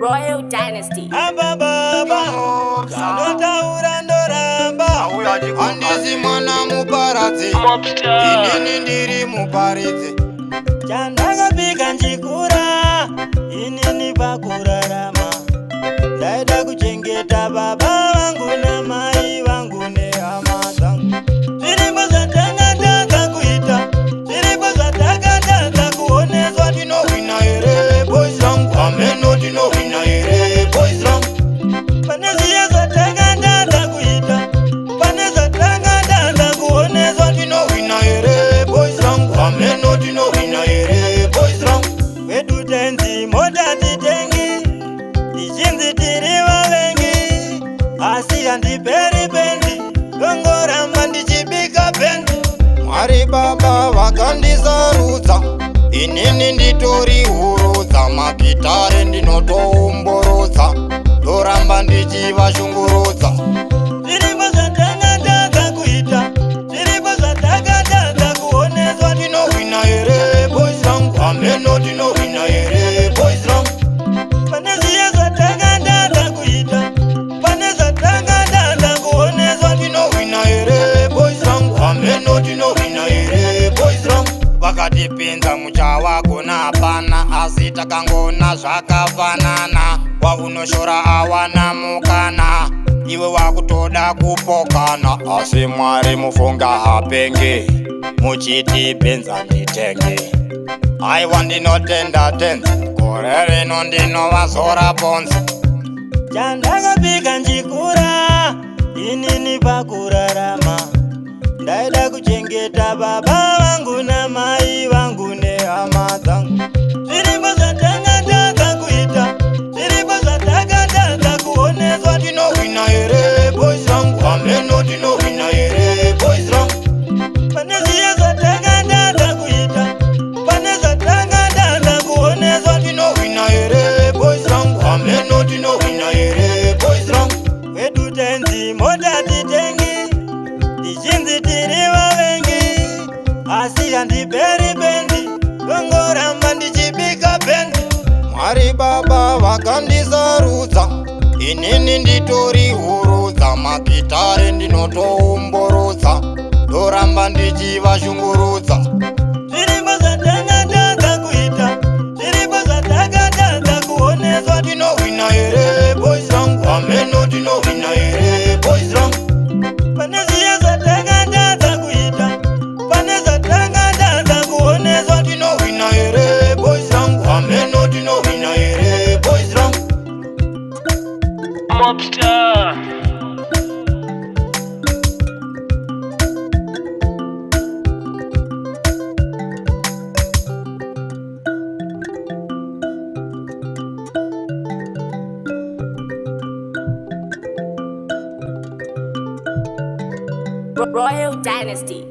Royal Dynasty. Ababa, Sanotaura ndoramba, Andisi mwana muparadzi, inini ndiri muparidzi. Chandakapika njikura, inini pakurarama. Ndaida kuchengeta baba vangu na mai vangu nehama dzangu. Zviripo zvatakatadza kuita, zviripo zvatakatadza kuoneswa. Ndinowina here boys rangu, ameno ndinowina here boys rangu. Pane zviya zvatakatadza kuita, pane zvatakatadza kuoneswa. Ndinowina here boys rangu, ameno ndinowina here boys rangu. Kwedu tenzi mota titengi, tichinzi tiri vavengi, asi handiperi pendi, ndongoramba ndichibika pendi. Mwari baba vakandisarudza, inini nditori hurudza, magitare ndinotoumburudza, ndoramba ndichivashungurudza. Zviripo zvatakatadza kuita, zviripo zvatakatadza kuoneswa. Ndinowina here boys rangu, ameno ndinowina here boys rangu. Pane zviya zvatakatadza kuita, pane zvatakatadza kuoneswa. Ndinowina here boys rangu, ameno ndinowina here boys rangu. Vakatipinza muchawagona hapana, asi takangona zvakafanana. Waunoshora awana mukana, iwe wakutoda kupokana. Asi Mwari mufunga hapenge, muchitipinza nditenge. Aiwa ndinotenda tenzi, gore rino ndinovazora bonzi. Chandakapika njikura, inini pakurarama. Ndaida kuchengeta baba vangu na mai vangu nehama dzangu. Zviripo zvatakatadza kuita, zviripo zvatakatadza kuoneswa. Ndinowina here boys rangu, ameno ndinowina here boys rangu. Pane zviya zvatakatadza kuita, pane zvatakatadza kuoneswa. Ndinowina here boys rangu, ameno ndinowina here boys rangu. Kwedu tenzi mota titengi, tichinzi tiri vavengi, asi handiperi pendi, ndongoramba ndichibika pendi. Mwari baba vakandisarudza, inini nditori hurudza, magitare ndinotoumburudza, ndoramba ndichivashungurudza. Zviripo zvatakatadza kuita, zviripo zvatakatadza kuoneswa. Ndinowina here boys rangu, ameno ndinowina here boys rangu. Pane zviya zvatakatadza kuita, pane zvatakatadza kuoneswa. Ndinowina here boys rangu, ameno ndinowina here boys rangu. Mobster. Royal Dynasty.